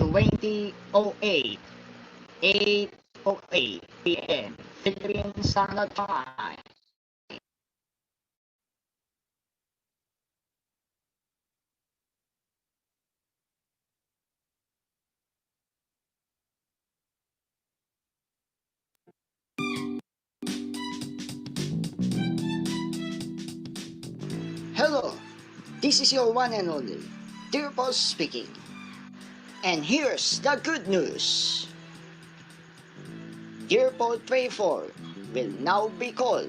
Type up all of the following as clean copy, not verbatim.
20:08, 8:08 p.m. Philippine Standard Time. Hello, this is your one and only DP speaking. And here's the good news. DP24 will now be called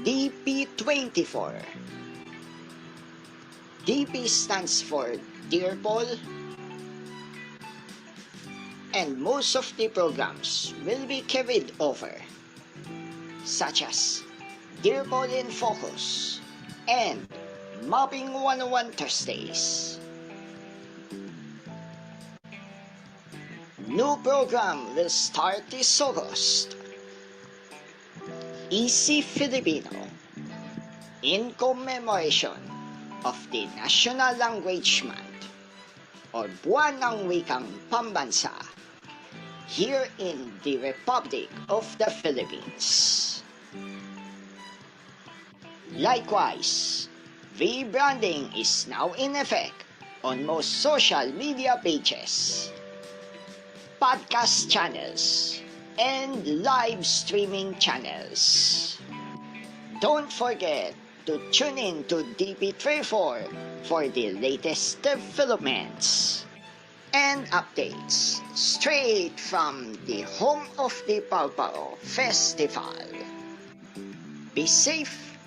DP24. DP stands for Dear Paul, and most of the programs will be carried over, such as DPonReflections and Mapping 101 Thursdays. New program will start this August. Easy Filipino, in commemoration of the National Language Month or Buwan ng Wikang Pambansa here in the Republic of the Philippines. Likewise, rebranding is now in effect on most social media pages, podcast channels, and live streaming channels. Don't forget to tune in to DP24 for the latest developments and updates straight from the home of the Palpao Festival. Be safe,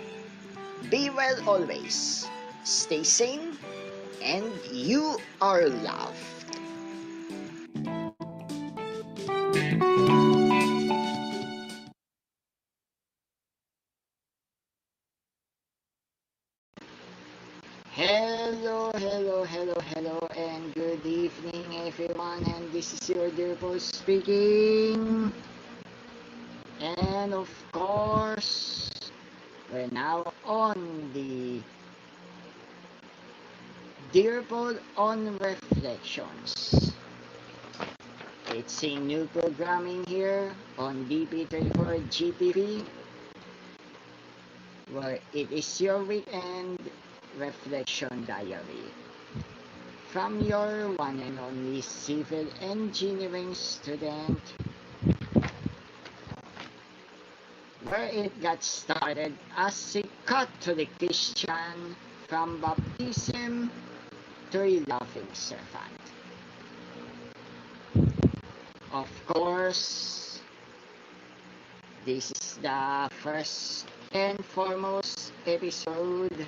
be well always, stay sane, and you are loved. Hello, and good evening everyone, and this is your dear boss speaking. And of course, we're now on the Dear Paul on Reflections. It's a new programming here on DP24 GTV, where it is your weekend reflection diary from your one and only civil engineering student, where it got started as a Catholic Christian from baptism to a loving servant. Of course, this is the first and foremost episode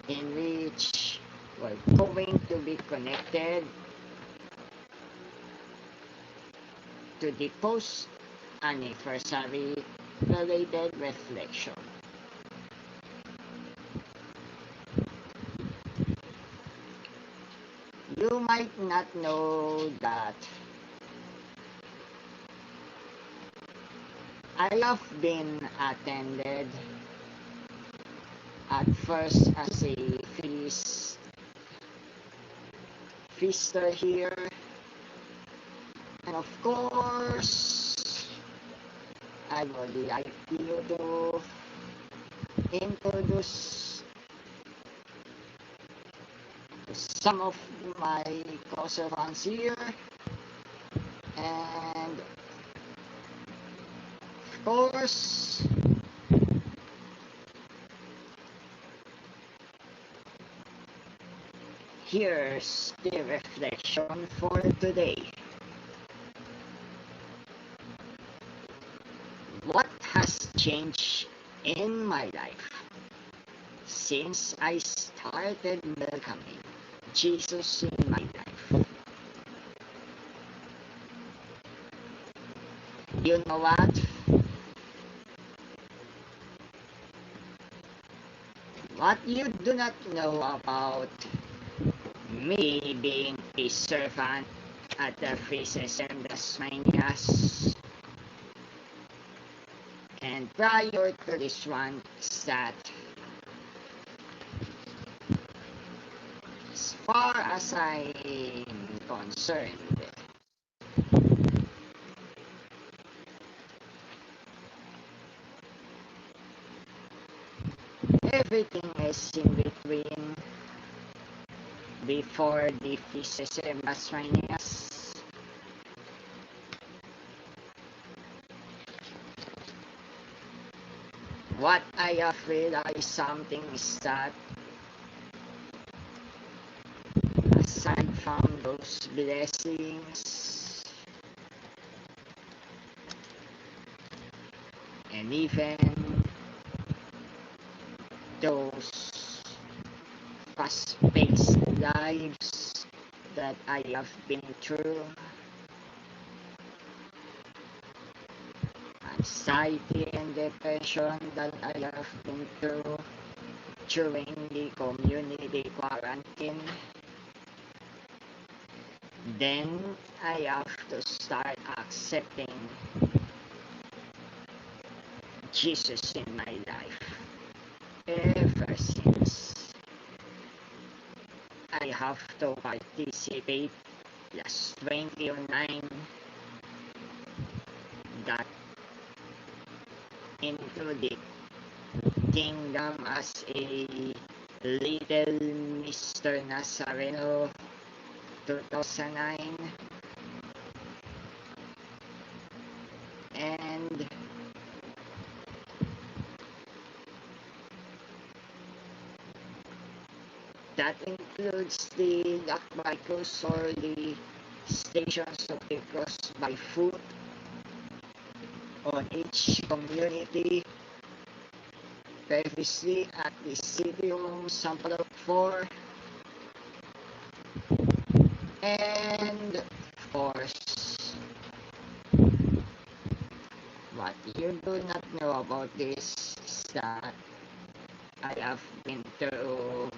in which we're going to be connected to the post-anniversary related reflection. You might not know that I have been attended at first as a feaster here, and of course I would like you to introduce some of my co-servants here, and of course here's the reflection for today. What has changed in my life since I started welcoming Jesus in my life? You know what? What you do not know about me being a servant at the FEAST SM Dasmarinas, and prior to this one, is that As far as I'm concerned, everything is in between before the FEAST SM Dasmarinas. What I have realized something is that aside from those blessings and even those fast-paced lives that I have been through, anxiety and depression that I have been through during the community quarantine, then I have to start accepting Jesus in my life. Ever since I have to participate last 2009 got into the kingdom as a little Mr. Nazareno 2009, and that includes the Lock by Cross or the Stations of the Cross by foot on each community, previously at the City Home Sample 4, and of course, what you do not know about this is that I have been through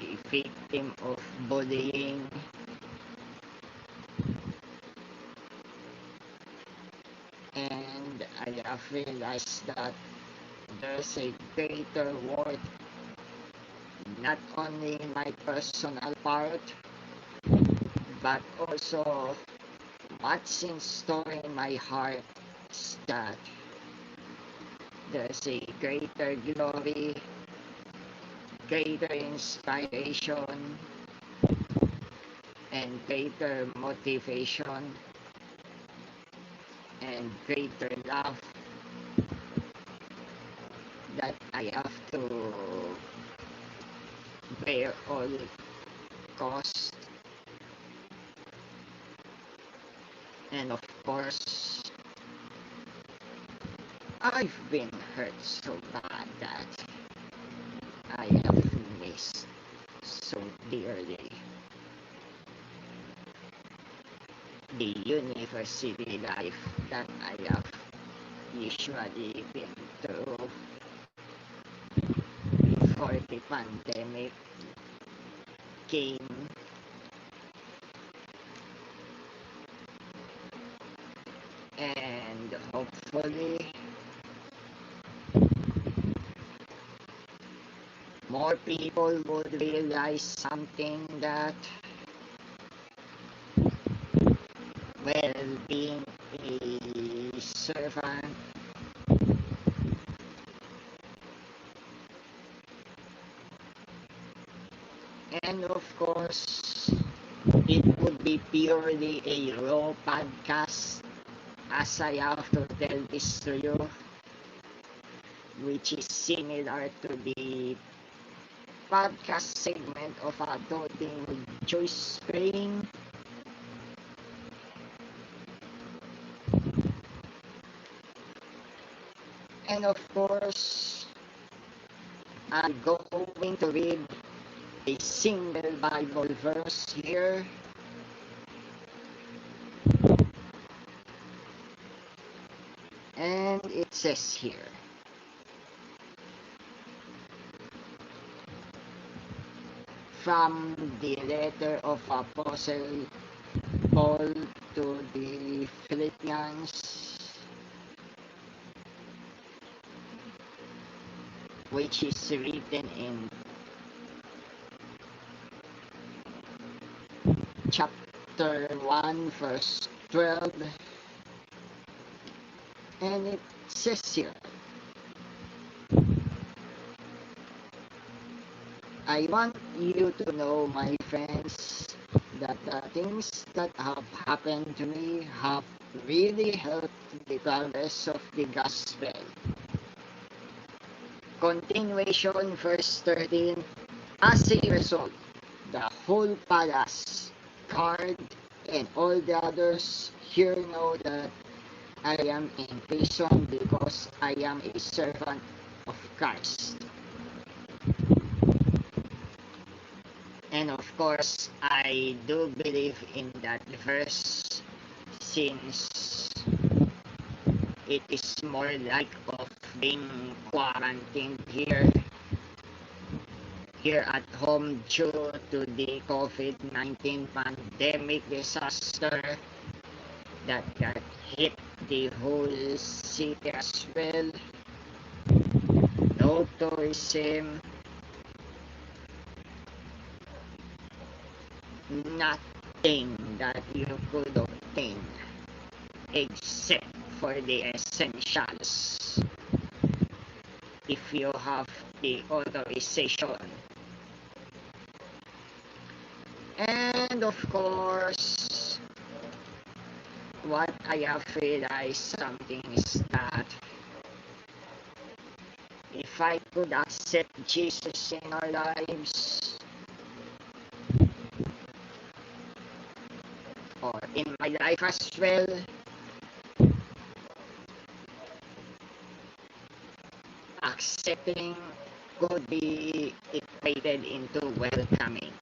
a victim of bullying, and I have realized that there's a greater worth not only in my personal part but also what's in store in my heart is that there's a greater glory, greater inspiration, and greater motivation and greater love that I have to bear all cost. And of course, I've been hurt so bad that I have missed so dearly the university life that I have usually been through before the pandemic came. And hopefully more people would realize something, that well, being a servant and of course it would be purely a raw podcast as I have to tell this to you, which is similar to the podcast segment of Adulting with Choice Playing. And of course, I'm going to read a single Bible verse here. And it says here, from the letter of Apostle Paul to the Philippians, which is written in chapter 1 verse 12, and it says here, I want you to know, my friends, that the things that have happened to me have really helped the progress of the gospel. Continuation, verse 13, as a result, the whole palace, guard, and all the others here know that I am in prison because I am a servant of Christ. And of course, I do believe in that verse, since it is more like of being quarantined here at home due to the COVID-19 pandemic disaster that got hit the whole city as well. No tourism, nothing that you could obtain except for the essentials if you have the authorization. And of course, what I have realized something is that if I could accept Jesus in our lives, or in my life as well, accepting could be equated into welcoming.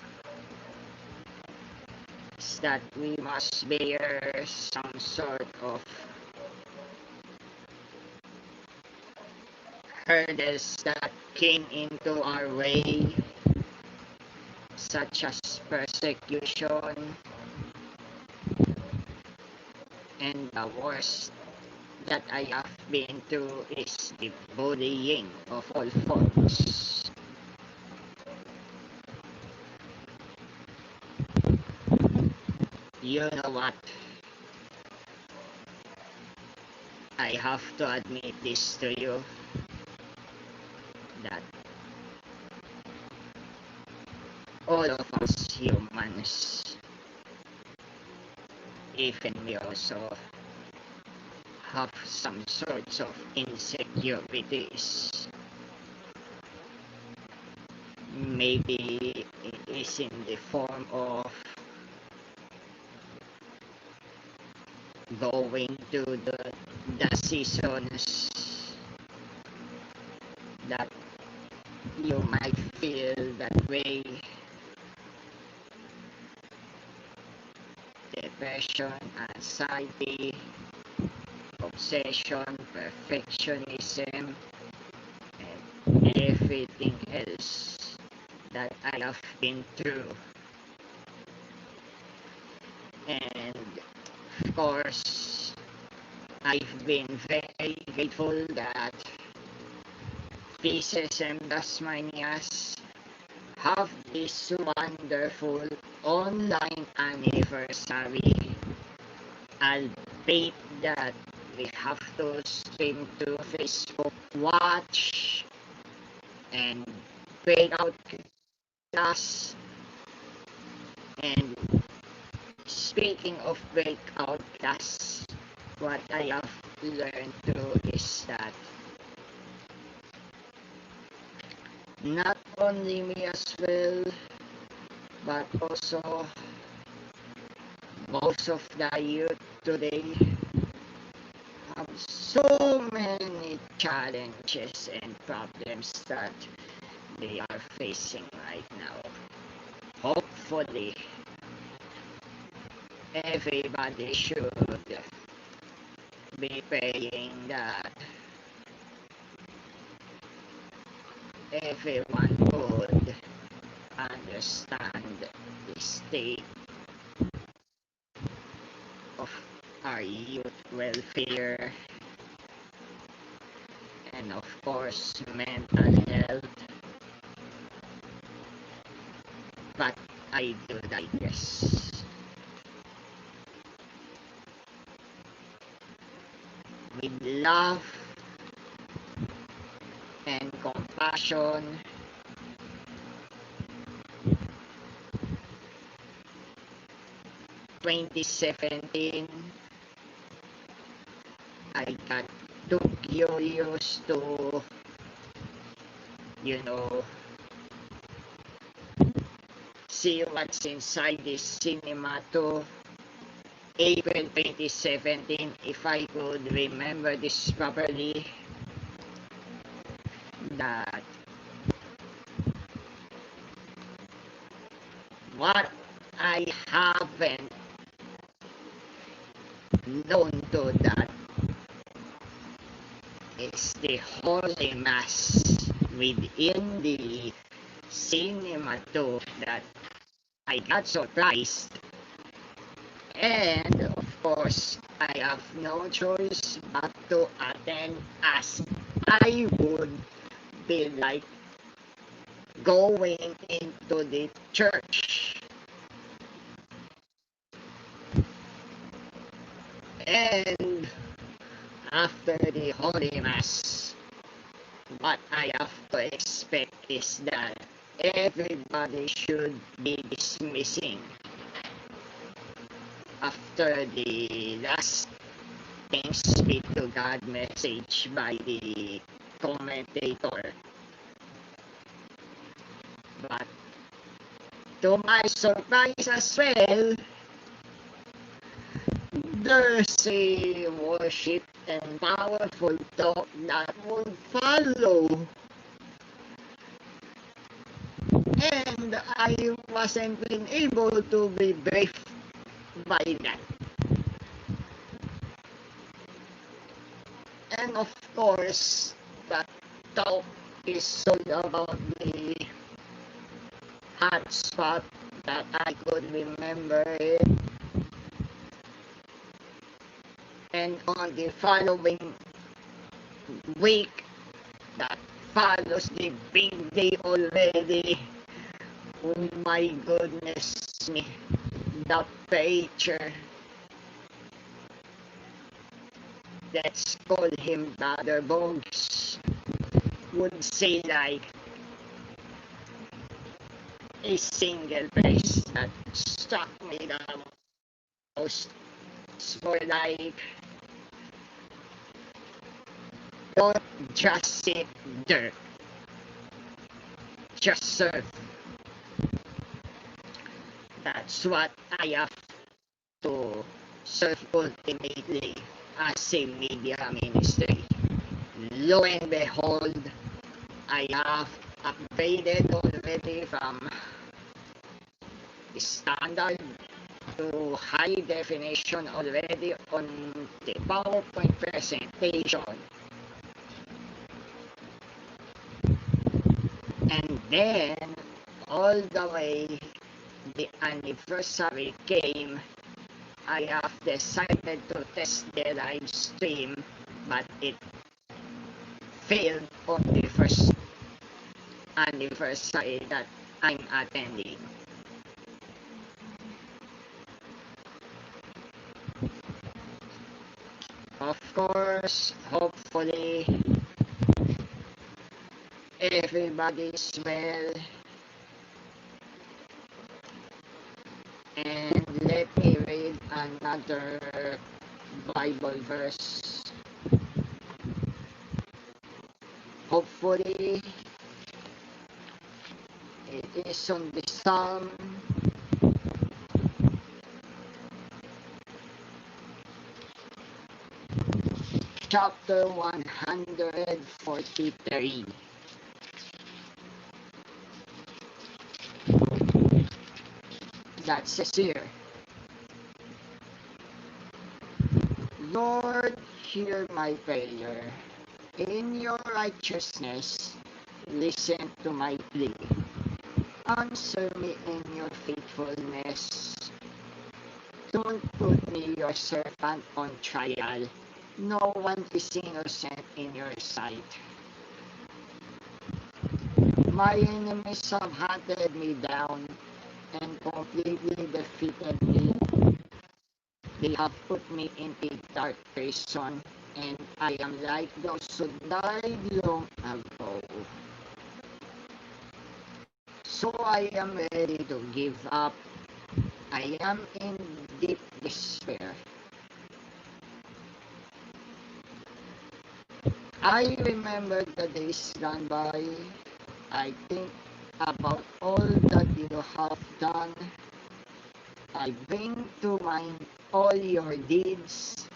Is that we must bear some sort of hurdles that came into our way, such as persecution, and the worst that I have been through is the bullying of all forms. You know what? I have to admit this to you, that all of us humans, even me also, have some sorts of insecurities. Maybe it is in the form of going to the seasons that you might feel that way. Depression, anxiety, obsession, perfectionism, and everything else that I have been through. And of course, I've been very grateful that FEAST SM Dasmarinas have this wonderful online anniversary, albeit that we have to stream to Facebook Watch and breakout class. And speaking of breakout class, what I have learned too is that not only me as well, but also most of the youth today have so many challenges and problems that they are facing right now. Hopefully, everybody should be praying that everyone would understand the state of our youth welfare, and of course mental health. But I do digress. love and compassion, 2017, I got too curious to, see what's inside this cinema to April 2017, if I could remember this properly, that what I haven't known to that is the Holy Mass within the cinema too, that I got surprised. And of course, I have no choice but to attend, as I would be like going into the church. And after the Holy Mass, what I have to expect is that everybody should be dismissing after the last Thanks Be to God message by the commentator. But to my surprise as well, there's a worship and powerful talk that would follow. And I wasn't been able to be briefed by that. And of course, that talk is all about the hotspot that I could remember it. And on the following week that follows the big day already, oh my goodness me, the preacher, let's call him Brother Bones, would say like a single phrase that struck me the most. For like, don't just sit there, just serve. That's what I have to serve ultimately as a media ministry. Lo and behold, I have upgraded already from standard to high definition already on the PowerPoint presentation. And then all the way the anniversary came, I have decided to test the live stream, but it failed on the first anniversary that I'm attending. Of course, hopefully, everybody's well. And let me read another Bible verse. Hopefully, it is on the Psalm chapter 143. That says here, Lord, hear my prayer. In your righteousness, listen to my plea. Answer me in your faithfulness. Don't put me, your servant, on trial. No one is innocent in your sight. My enemies have hunted me down and completely defeated me. They have put me in a dark prison and I am like those who died long ago. So I am ready to give up. I am in deep despair. I remember the days gone by. I think about all that you have done. I bring to mind all your deeds.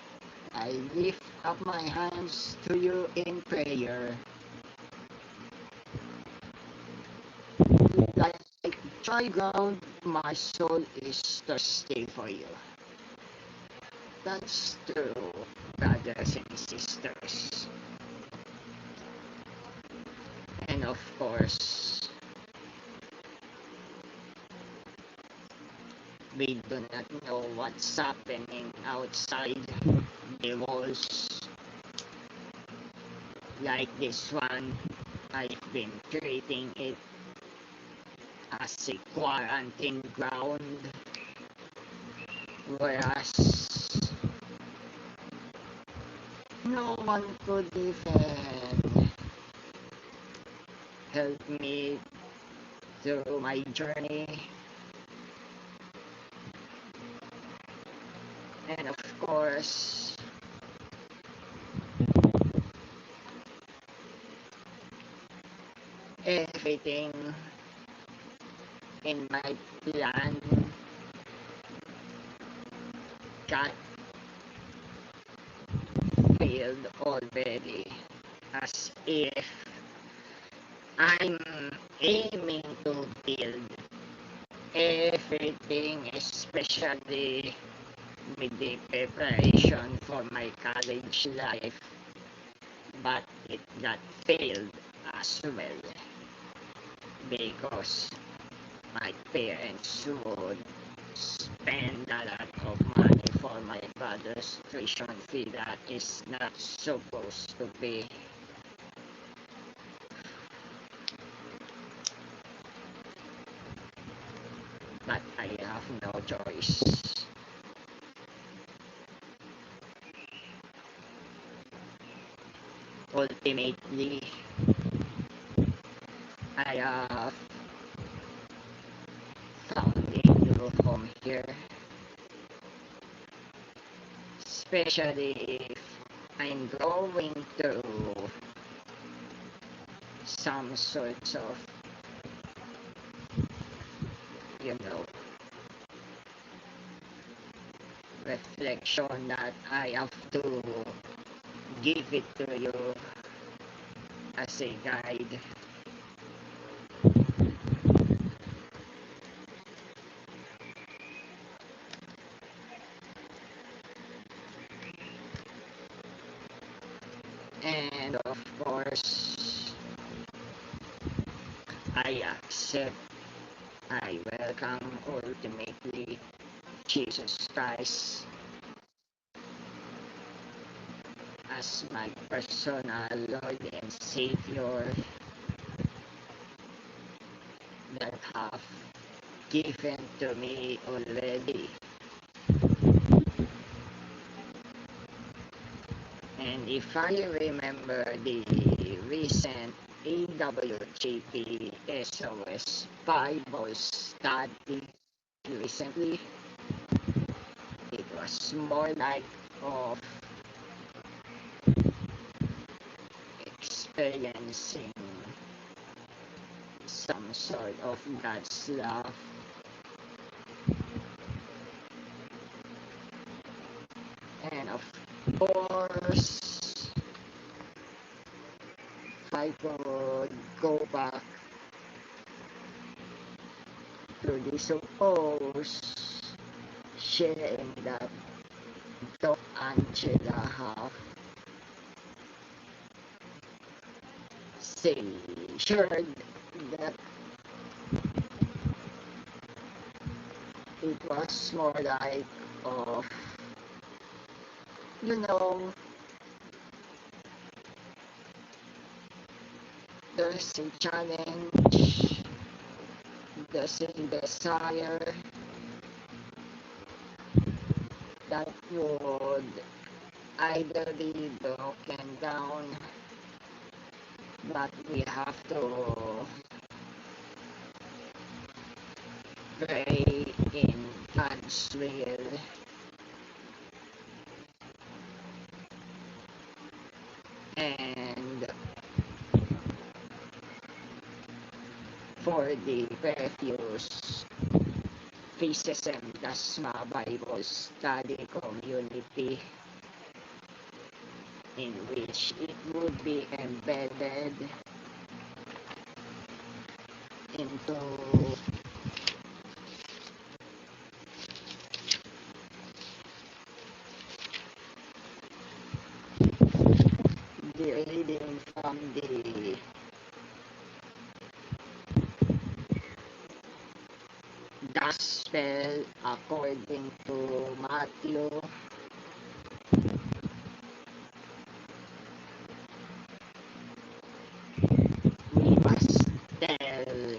I lift up my hands to you in prayer. Like dry ground, my soul is thirsty for you. That's true, brothers and sisters. And of course, we do not know what's happening outside the walls. Like this one, I've been treating it as a quarantine ground, whereas no one could even help me through my journey. And of course, everything in my plan got failed already, as if I'm aiming to build everything, especially with the preparation for my college life, but it got failed as well because my parents would spend a lot of money for my brother's tuition fee that is not supposed to be. But I have no choice. Ultimately, I have found a new home here, especially if I'm going through some sorts of, you know, reflection that I have to give it to you as a guide. And of course, I accept, I welcome ultimately Jesus Christ as my personal Lord and Savior that have given to me already. And if I remember the recent AWJPxSOS Bible study recently, it was more like of experiencing some sort of God's love. And of course, if I could go back to the suppose sharing that Doc Angela have shared that it was more like of, you know, there's a challenge, there's a desire that would ideally broken down, but we have to pray in God's will and for the previous FEAST SM Dasmarinas Bible Study Community, in which it would be embedded into the reading from the Gospel according to Matthew, we must tell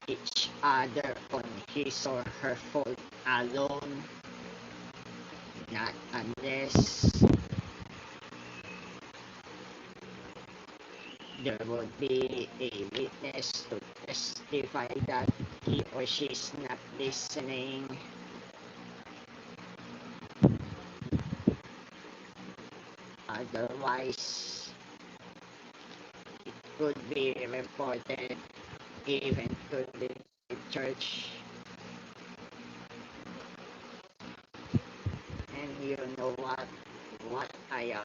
each other on his or her fault alone, not unless there would be a witness to testify that he or she is not listening. Otherwise, it could be reported even to the church. And you know what I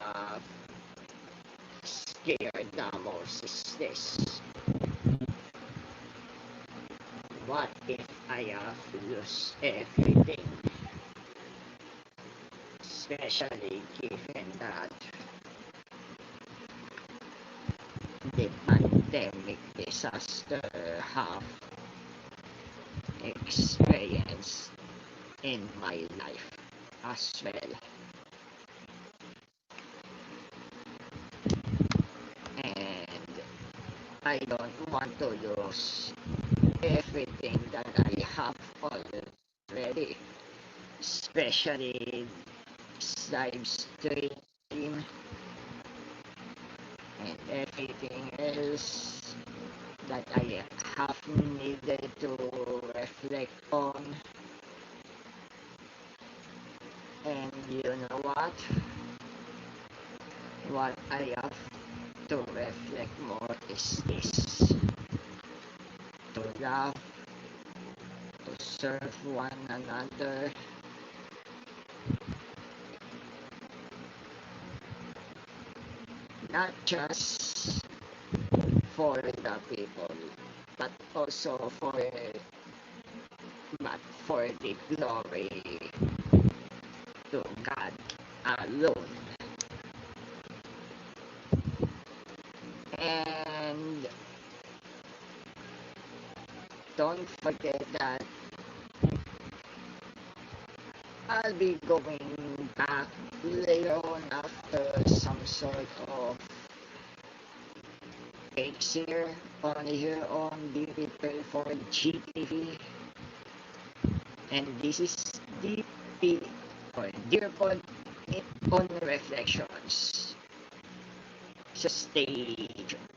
scared the most is this. What if I lose everything? Especially given that the pandemic disaster have experienced in my life as well. And I don't want to lose everything that I have already, especially live stream and everything else that I have needed to reflect on. And you know what I have to reflect more is this: to love, to serve one another, not just for the people, but also for the glory to God alone. And don't forget that I'll be going back later on after some sort of breaks here on DP24 GTV, and this is DP or DPonReflections. So stay tuned.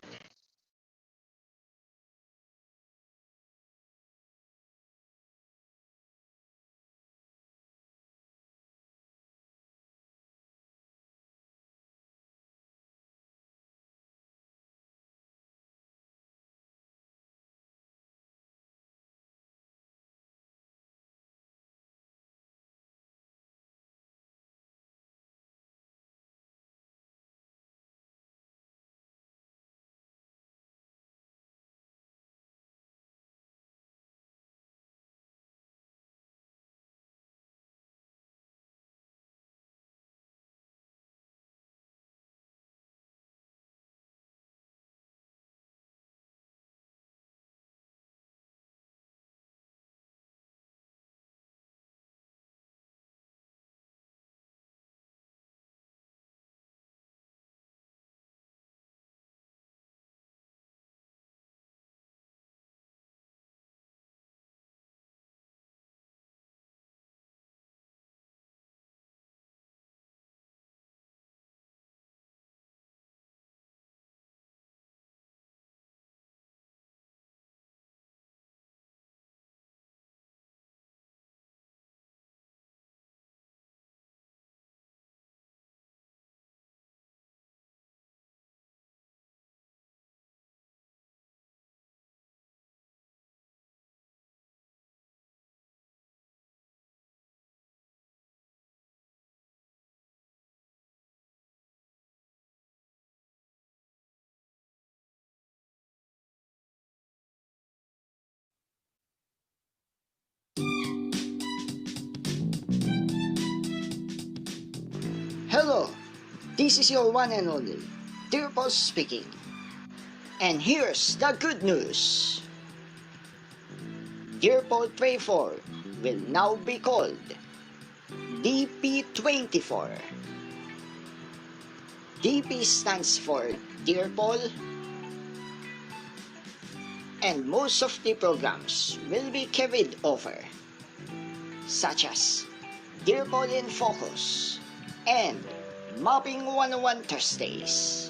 Hello, this is your one and only DPonReflections speaking. And here's the good news. DP24 will now be called DP24. DP stands for Dear Paul, and most of the programs will be carried over, such as Dear Paul in Focus and Mapping 101 Thursdays.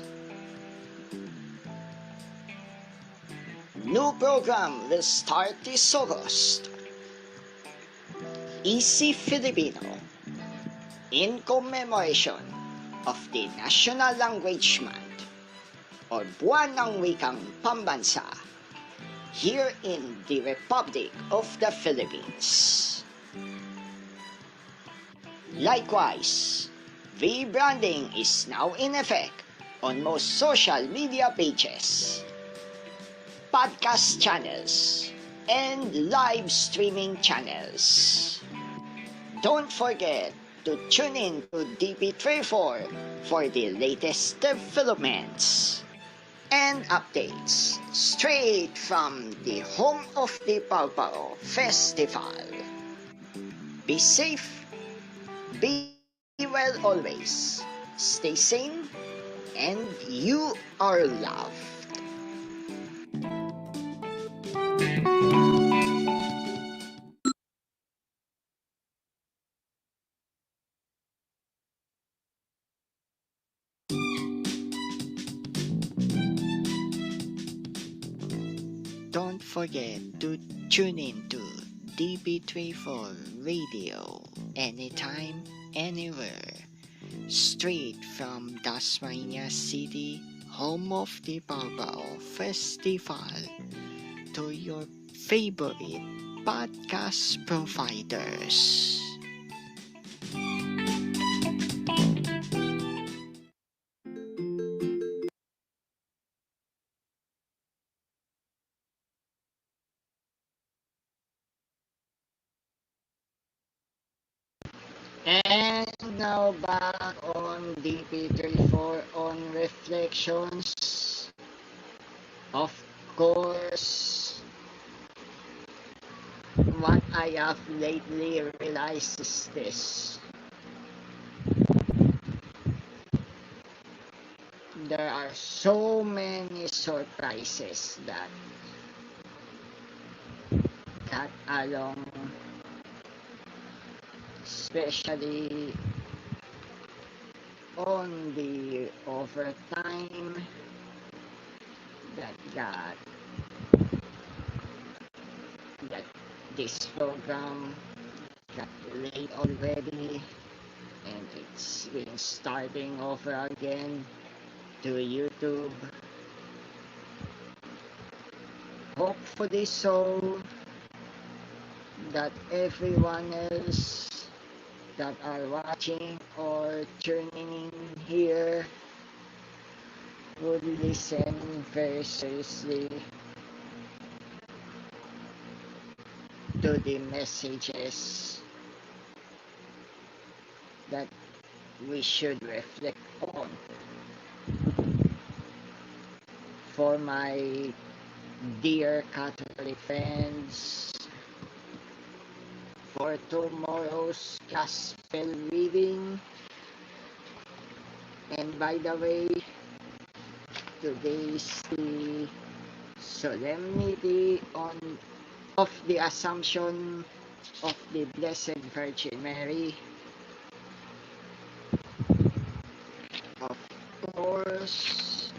New program will start this August. Easy Filipino, in commemoration of the National Language Month or Buwan ng Wikang Pambansa here in the Republic of the Philippines. Likewise, rebranding is now in effect on most social media pages, podcast channels, and live streaming channels. Don't forget to tune in to DP24 for the latest developments and updates straight from the home of the Pao Festival. Be safe, be well always, stay sane, and you are loved. Don't forget to tune in to DP24 Radio anytime, anywhere, straight from Dasmarinas City, home of the Pao Festival, to your favorite podcast providers. And now back on DP24 on Reflections. Of course, what I have lately realized is this. There are so many surprises that got along, especially on the overtime that this program got late already, and it's been starting over again to YouTube. Hopefully so that everyone else that are watching or tuning in here would listen very seriously to the messages that we should reflect on. For my dear Catholic friends, for tomorrow's gospel reading, and by the way, today is the solemnity of the Assumption of the Blessed Virgin Mary. Of course,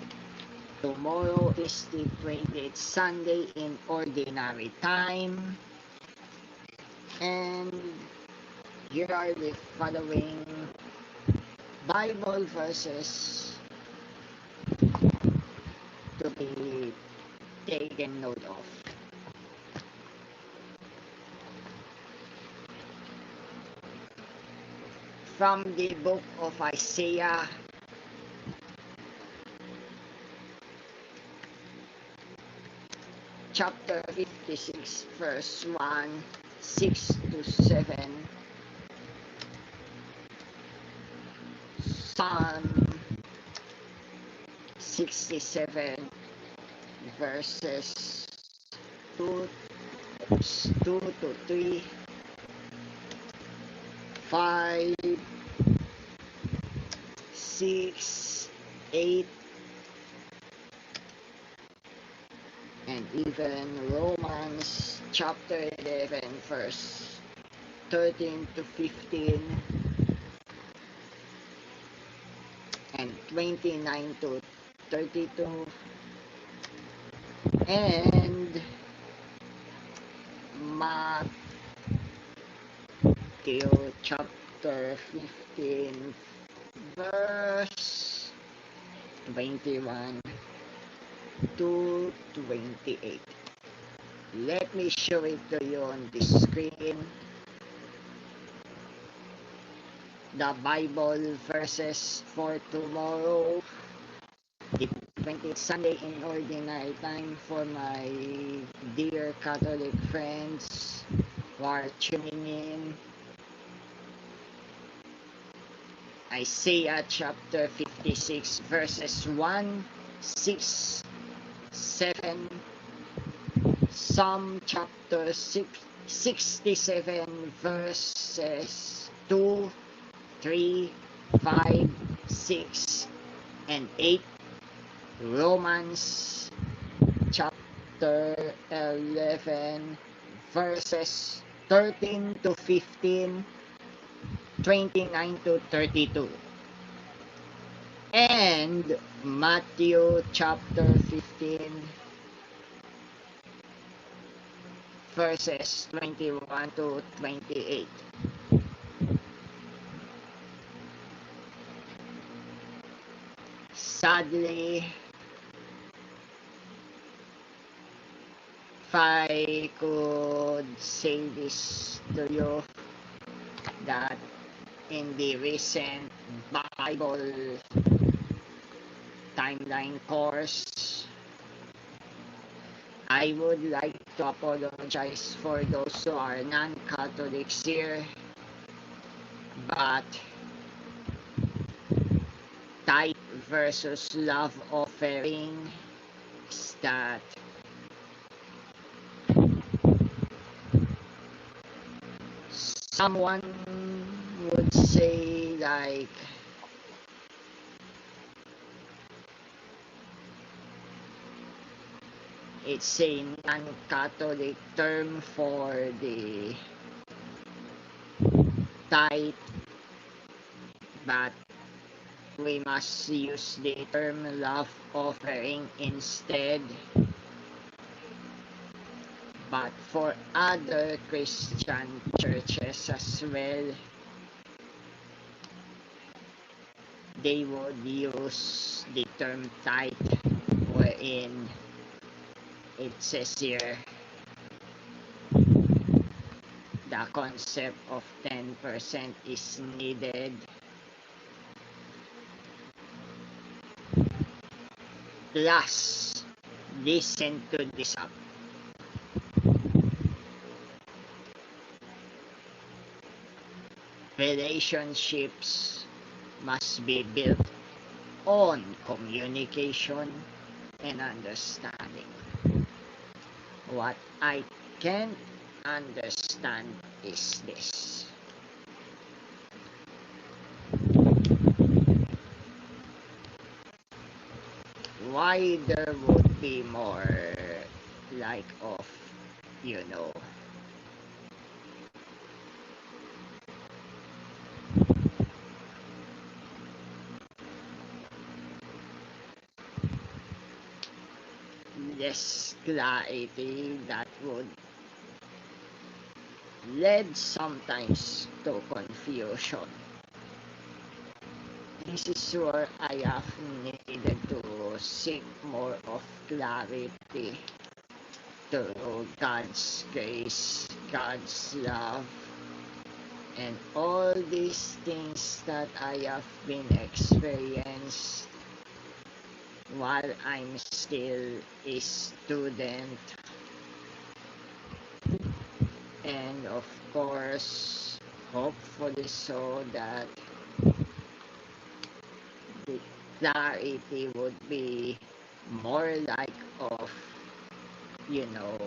tomorrow is the 28th Sunday in Ordinary Time, and here are the following Bible verses to be taken note of. From the book of Isaiah, chapter 56, verse 1, 6 to 7. Psalm 67 verses 2 to 3, 5, 6, 8, and even Romans chapter 11 verse 13 to 15 and 29 to 32 and Matthew chapter 15 verse 21 to 28. Let me show it to you on the screen. The Bible verses for tomorrow, the 20th Sunday in Ordinary Time, for my dear Catholic friends who are tuning in. Isaiah chapter 56 verses 1, 6, 7, Psalm chapter 67 verses 2, 3, 5, 6, and 8, Romans chapter 11 verses 13 to 15, 29 to 32, and Matthew chapter 15 verses 21 to 28. Sadly, if I could say this to you, that in the recent Bible timeline course, I would like to apologize for those who are non-Catholics here, but tithe versus love offering is that someone would say like it's a non-Catholic term for the tithe, but we must use the term love offering instead. But for other Christian churches as well, they would use the term tithe, wherein it says here the concept of 10% is needed. Plus, listen to this up. Relationships must be built on communication and understanding. What I can't understand is this. Why there would be more like of, less clarity that would lead sometimes to confusion. This is where I have needed to seek more of clarity through God's grace, God's love, and all these things that I have been experienced while I'm still a student, and of course hopefully so that the clarity would be more like of, you know,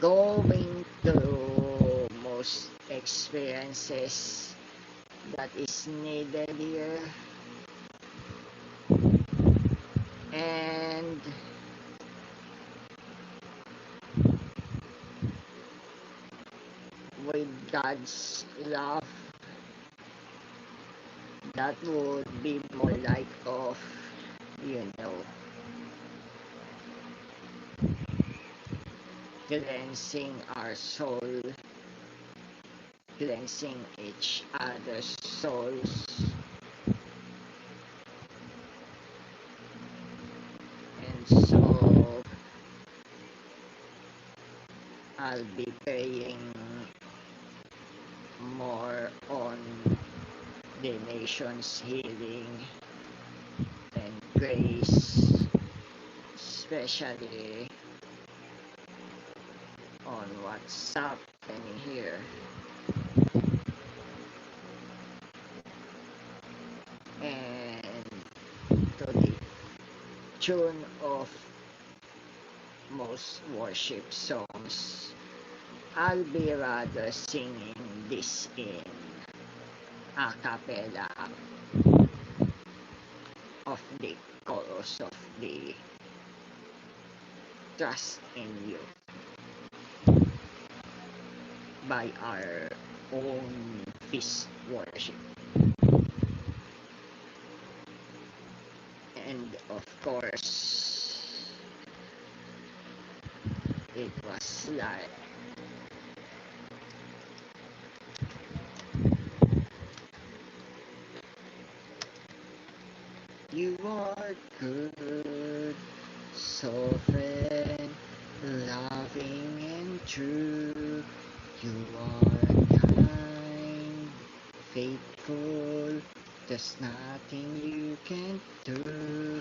going through most experiences that is needed here, and with God's love, that would be more like of, you know, cleansing our soul, cleansing each other's souls, and so I'll be praying more on the nation's healing and grace, especially on what's happening here. And to the tune of most worship songs, I'll be rather singing this in a cappella of the chorus of the Trust in You by our own FEAST worship. And of course, it was like You are good, sovereign, loving and true. You are kind, faithful, there's nothing you can't do.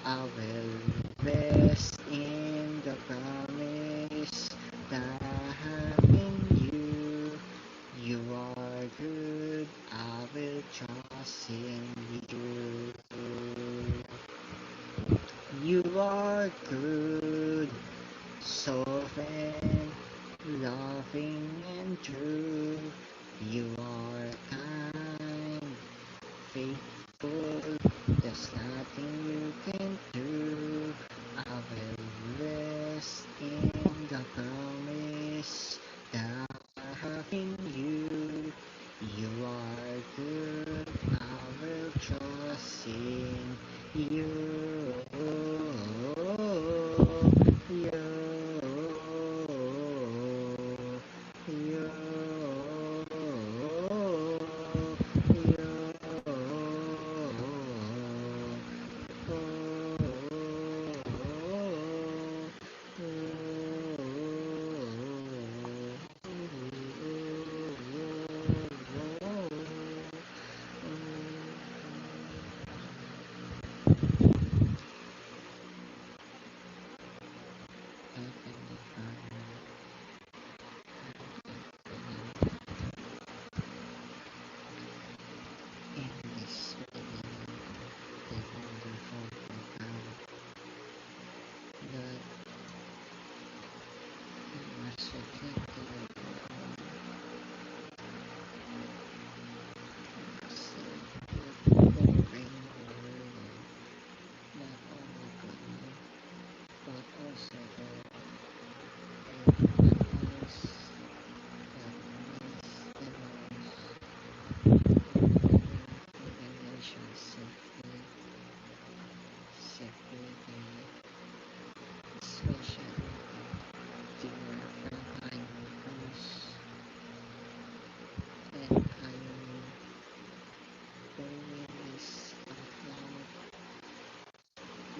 I will rest in the promise that I have in you. You are good, I will trust in you. You are good, sovereign, loving and true. You are kind, faithful, there's nothing you can do. I will rest in the promise that I have in you. You are good, I will trust in you.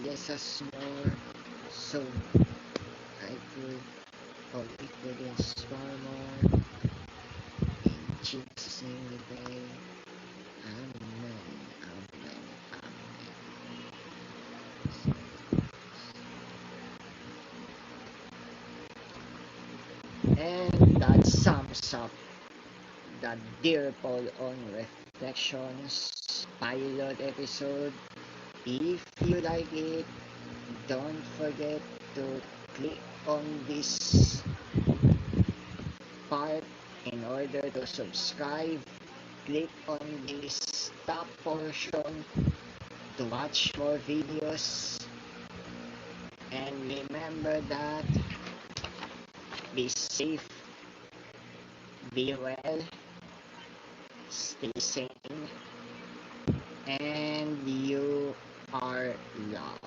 Yes, a small so I could or it could inspire more. In Jesus' name we pray. Amen. Amen. And that sums up the Dear Paul on Reflections pilot episode. If you like it, don't forget to click on this part in order to subscribe. Click on this top portion to watch more videos. And remember that be safe, be well, stay sane, and you are loved.